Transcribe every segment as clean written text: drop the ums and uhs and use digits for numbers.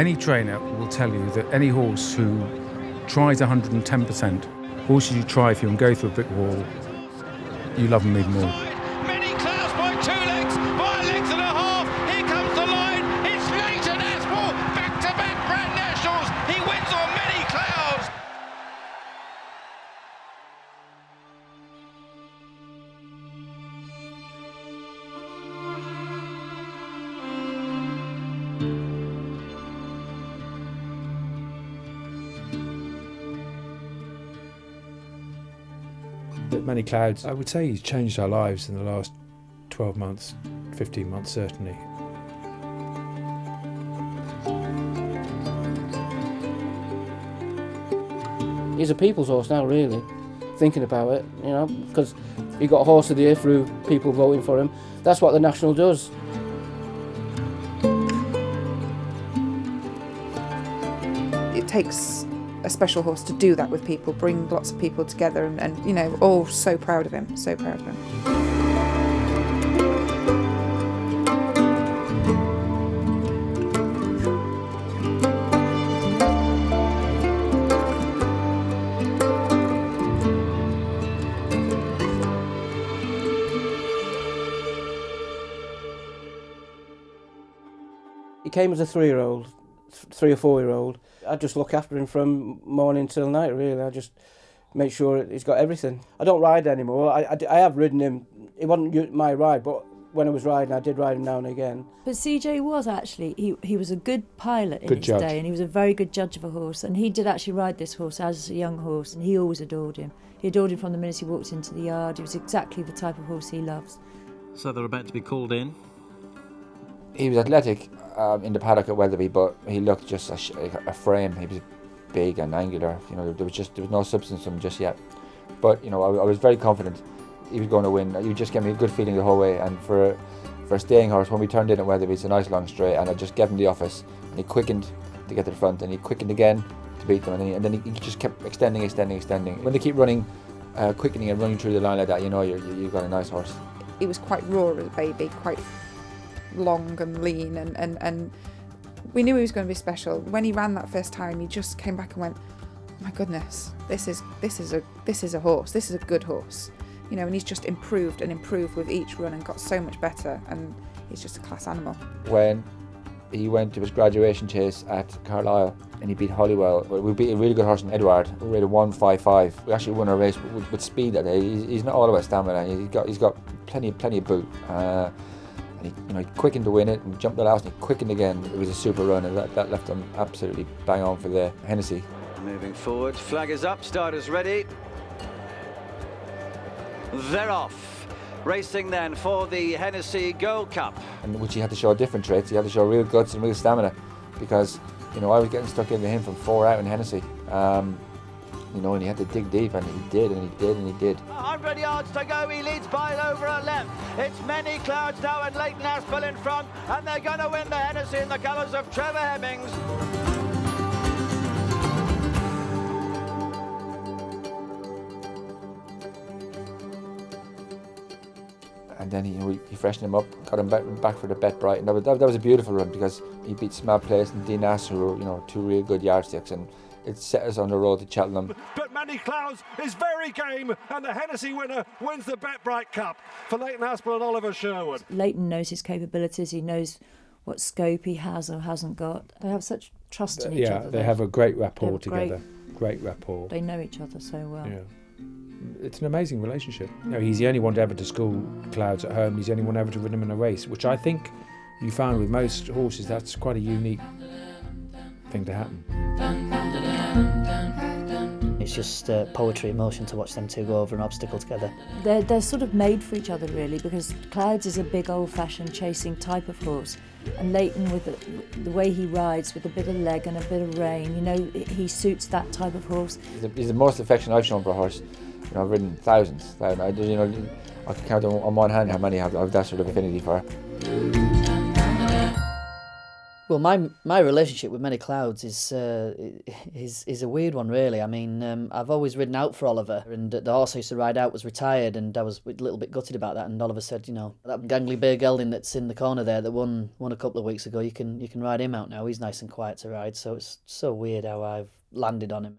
Any trainer will tell you that any horse who tries 110%, horses you try for you and go through a brick wall, you love them even more. Many clouds by 2 lengths, by a length and a half. Here comes the line. It's Nathan Horrocks, back-to-back Grand Nationals. He wins on Many Clouds. Many Clouds, I would say he's changed our lives in the last 12 months, 15 months certainly. He's a people's horse now, really, thinking about it, you know, because he got Horse of the Year through people voting for him. That's what the National does. It takes a special horse to do that with people, bring lots of people together and you know, all so proud of him, so proud of him. He came as a 3 or 4-year-old. I just look after him from morning till night, really. I just make sure he's got everything. I don't ride anymore. I have ridden him. It wasn't my ride, but when I was riding, I did ride him now and again. But CJ was actually, he was a good pilot in his judge. day, and he was a very good judge of a horse, and he did actually ride this horse as a young horse, and he always adored him. He adored him from the minute he walked into the yard. He was exactly the type of horse he loves. So they're about to be called in. He was athletic in the paddock at Weatherby, but he looked just a frame. He was big and angular. You know, there was no substance to him just yet. But you know, I was very confident he was going to win. He just gave me a good feeling the whole way. And for a staying horse, when we turned in at Weatherby, it's a nice long straight, and I just gave him the office, and he quickened to get to the front, and he quickened again to beat them, and then he just kept extending. When they keep running, quickening and running through the line like that, you know you've got a nice horse. He was quite raw as a baby, quite long and lean, and we knew he was going to be special. When he ran that first time, he just came back and went, oh my goodness, this is a horse, this is a good horse, you know. And he's just improved with each run and got so much better, and he's just a class animal. When he went to his graduation chase at Carlisle and he beat Hollywell, we beat a really good horse in Edward. We rated 1.55. We actually won a race with speed that day. He's not all about stamina. He's got plenty of boot. And he quickened to win it and jumped the last and he quickened again. It was a super run, and that left him absolutely bang on for the Hennessy. Moving forward, flag is up, starters ready. They're off. Racing then for the Hennessy Gold Cup. And which he had to show different traits. He had to show real guts and real stamina, because you know I was getting stuck into him from 4 out in Hennessy. You know, and he had to dig deep, and he did. 100 yards to go, he leads by over a length. It's Many Clouds now and Leighton Aspel in front, and they're going to win the Hennessy in the colours of Trevor Hemmings. And then he freshened him up, got him back for the Bet Bright, and that was a beautiful run, because he beat Small Place and Dean Nass, who were, you know, 2 real good yardsticks, and it set us on the road to Cheltenham. But Many Clouds is very game, and the Hennessy winner wins the Bet Bright Cup for Leighton Aspel and Oliver Sherwood. Leighton knows his capabilities. He knows what scope he has or hasn't got. They have such trust in each other. Yeah, they have a great rapport together. Great rapport. They know each other so well. Yeah. It's an amazing relationship. You know, he's the only one to ever to school Clouds at home. He's the only one ever to win him in a race, which I think you find with most horses that's quite a unique thing to happen. It's just poetry in motion to watch them two go over an obstacle together. They're sort of made for each other, really, because Clouds is a big old-fashioned chasing type of horse, and Leighton, with the way he rides, with a bit of leg and a bit of rein, you know, he suits that type of horse. He's the most affection I've shown for a horse. You know, I've ridden thousands. I can count on one hand how many I have that sort of affinity for. Well, my relationship with Many Clouds is a weird one, really. I mean, I've always ridden out for Oliver, and the horse I used to ride out was retired, and I was a little bit gutted about that. And Oliver said, you know, that gangly bay gelding that's in the corner there that won a couple of weeks ago, you can ride him out now. He's nice and quiet to ride, so it's so weird how I've landed on him.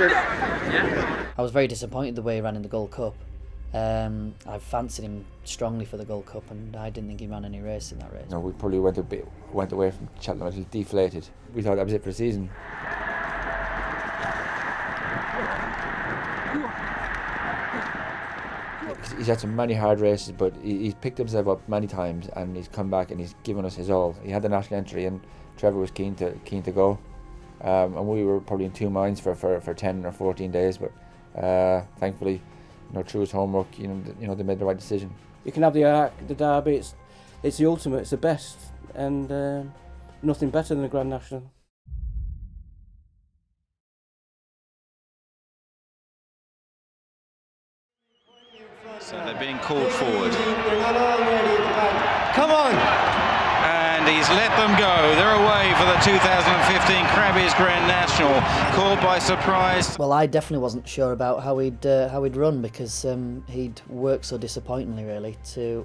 I was very disappointed the way he ran in the Gold Cup. I fancied him strongly for the Gold Cup, and I didn't think he ran any race in that race. No, we probably went away from Cheltenham a little deflated. We thought that was it for the season. He's had some many hard races, but he's picked himself up many times, and he's come back and he's given us his all. He had the national entry, and Trevor was keen to go. And we were probably in two minds for 10 or 14 days, but thankfully, through his homework, they made the right decision. You can have the Derby. It's the ultimate. It's the best, and nothing better than the Grand National. So they're being called forward. Come on! And he's let them go. They're away for the 2015 Crabbies Grand National. Caught by surprise. Well, I definitely wasn't sure about how he'd run, because he'd worked so disappointingly, really,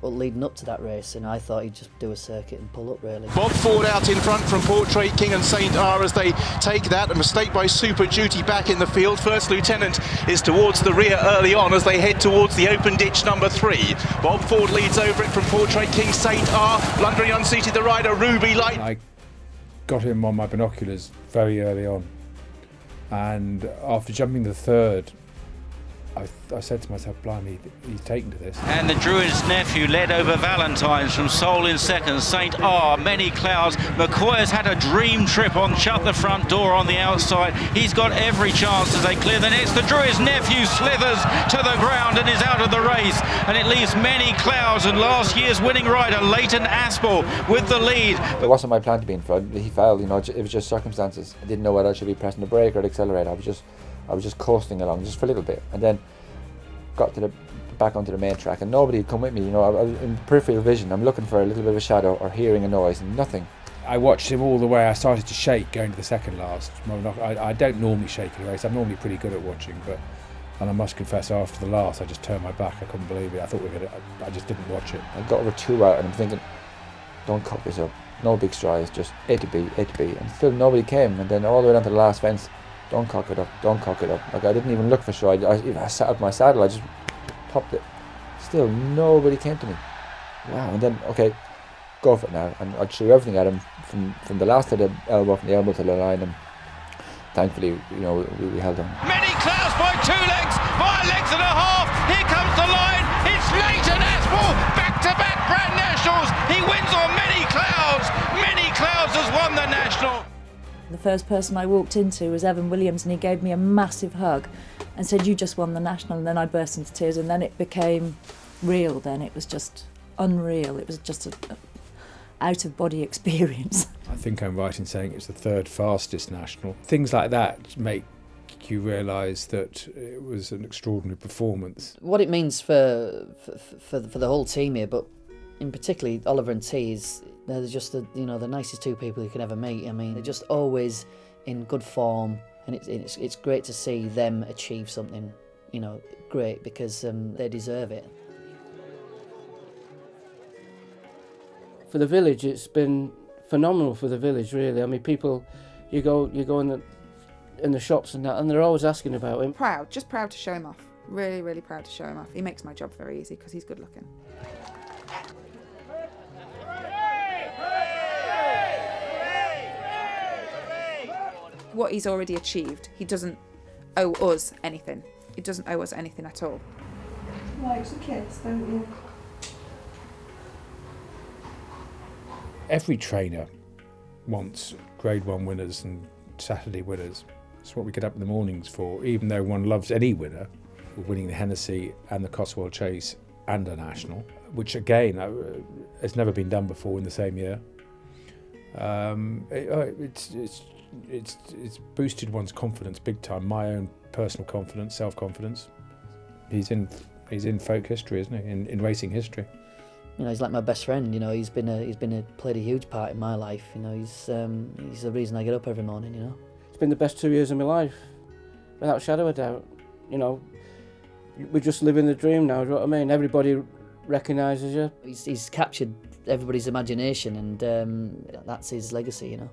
leading up to that race, and I thought he'd just do a circuit and pull up, really. Bob Ford out in front from Portrait King and St R as they take that. A mistake by Super Duty back in the field. First Lieutenant is towards the rear early on as they head towards the open ditch number 3. Bob Ford leads over it from Portrait King, St R. Blundering unseated the rider Ruby Light. I got him on my binoculars very early on, and after jumping the third, I said to myself, blimey, he's taken to this. And the Druid's nephew led over Valentine's from Seoul in second. St R, Many Clouds. McCoy has had a dream trip on Shut the Front Door on the outside. He's got every chance as they clear the nets. The Druid's nephew slithers to the ground and is out of the race. And it leaves Many Clouds and last year's winning rider, Leighton Aspel, with the lead. It wasn't my plan to be in front. He fell, it was just circumstances. I didn't know whether I should be pressing the brake or the accelerator. I was just coasting along just for a little bit, and then got back onto the main track, and nobody had come with me. I was in peripheral vision. I'm looking for a little bit of a shadow or hearing a noise, and nothing. I watched him all the way. I started to shake going to the second last. I don't normally shake in a race. I'm normally pretty good at watching, and I must confess, after the last, I just turned my back. I couldn't believe it. I thought I just didn't watch it. I got over 2 out, and I'm thinking, don't cock this up. No big strides, just A to B, and still nobody came. And then all the way down to the last fence. Don't cock it up. Like, I didn't even look for stride. I sat up my saddle, I just popped it. Still, nobody came to me. Wow, and then, okay, go for it now. And I threw everything at him from the last to the elbow, from the elbow to the line, and thankfully, we held on. Many Clouds by 2 lengths, by a length and a half. Here comes the line. It's Leighton Aspel, back-to-back Grand Nationals. He wins on Many Clouds. Many Clouds has won the National. The first person I walked into was Evan Williams, and he gave me a massive hug and said, "You just won the National." And then I burst into tears, and then it became real. Then it was just unreal. It was just an out-of-body experience. I think I'm right in saying it's the third fastest National. Things like that make you realise that it was an extraordinary performance. What it means for the whole team here, but in particularly Oliver and T, is they're just the nicest two people you can ever meet. I mean, they're just always in good form, and it's great to see them achieve something, great, because they deserve it. For the village, it's been phenomenal for the village, really. I mean, people, you go in the shops and that, and they're always asking about him. Just proud to show him off. Really, really proud to show him off. He makes my job very easy because he's good looking. What he's already achieved, he doesn't owe us anything. He doesn't owe us anything at all. Likes a kiss, don't you? Every trainer wants Grade 1 winners and Saturday winners. It's what we get up in the mornings for, even though one loves any winner, winning the Hennessy and the Cotswold Chase and a National, which again has never been done before in the same year. It's it's boosted one's confidence big time. My own personal confidence, self-confidence. He's in folk history, isn't he? In racing history. You know, he's like my best friend. You know, played a huge part in my life. You know, he's the reason I get up every morning. You know, it's been the best 2 years of my life, without a shadow of a doubt. You know, we're just living the dream now. Do you know what I mean? Everybody recognises you. He's captured everybody's imagination, and that's his legacy. You know.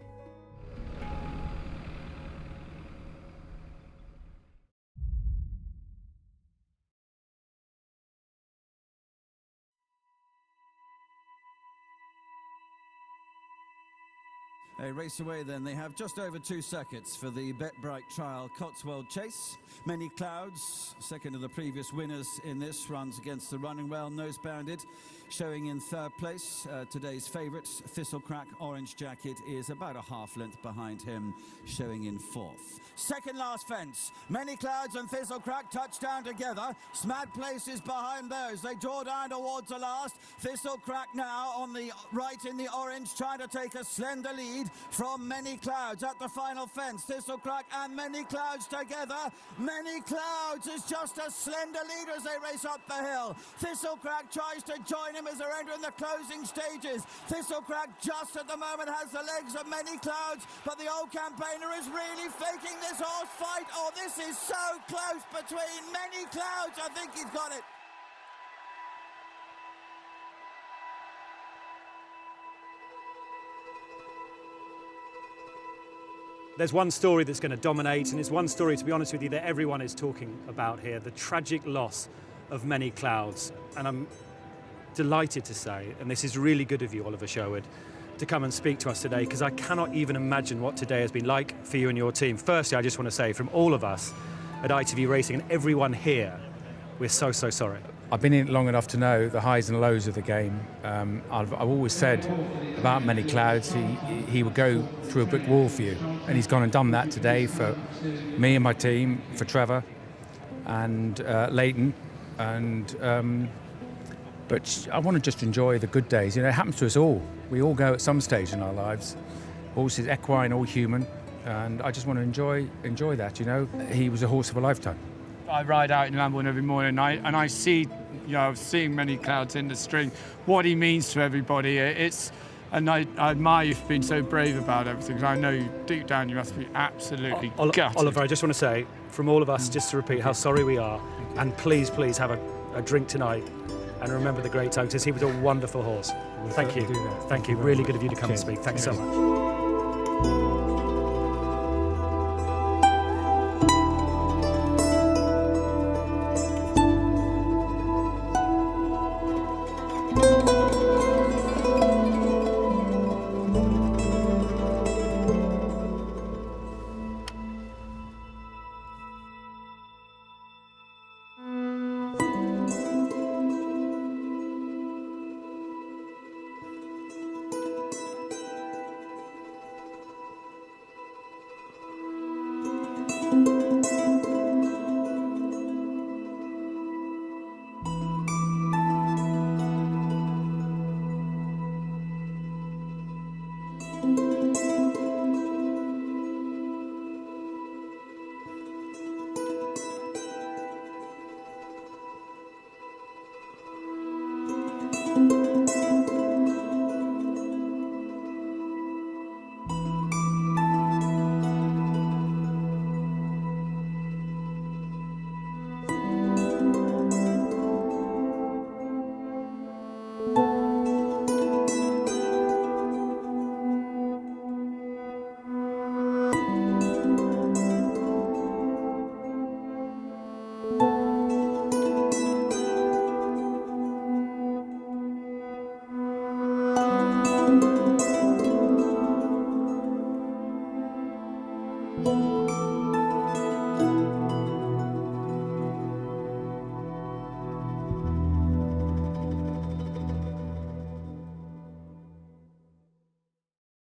They race away then. They have just over 2 seconds for the Bet Bright Trial Cotswold Chase. Many Clouds, second of the previous winners in this, runs against the running well, nose-bounded. Showing in third place, today's favourites, Thistlecrack Orange Jacket is about a half length behind him, showing in fourth. Second last fence, Many Clouds and Thistlecrack touch down together. Smad Place is behind those. They draw down towards the last. Thistlecrack now on the right in the orange, trying to take a slender lead from Many Clouds at the final fence. Thistlecrack and Many Clouds together. Many Clouds is just a slender lead as they race up the hill. Thistlecrack tries to join him as they're entering the closing stages. Thistlecrack just at the moment has the legs of Many Clouds, but the old campaigner is really faking this horse fight. Oh, this is so close between Many Clouds. I think he's got it. There's one story that's going to dominate, and it's one story, to be honest with you, that everyone is talking about here, the tragic loss of Many Clouds. And I'm delighted to say, and this is really good of you, Oliver Sherwood, to come and speak to us today, because I cannot even imagine what today has been like for you and your team. Firstly, I just want to say, from all of us at ITV Racing and everyone here, we're so, so sorry. I've been in it long enough to know the highs and lows of the game. I've always said about Many Clouds, he would go through a brick wall for you, and he's gone and done that today for me and my team, for Trevor and Leighton, and but I want to just enjoy the good days. You know, it happens to us all. We all go at some stage in our lives. Horses, equine, all human, and I just want to enjoy that. You know, he was a horse of a lifetime. I ride out in Lambourne every morning, and I see, you know, seeing Many Clouds in the string, what he means to everybody. And I admire you for being so brave about everything, because I know deep down you must be absolutely gutted. Oliver, I just want to say, from all of us, just to repeat how sorry we are, and please have a drink tonight and remember the great times, because he was a wonderful horse. Thank you. Thank you. Really good of you to come and speak. Thanks so much.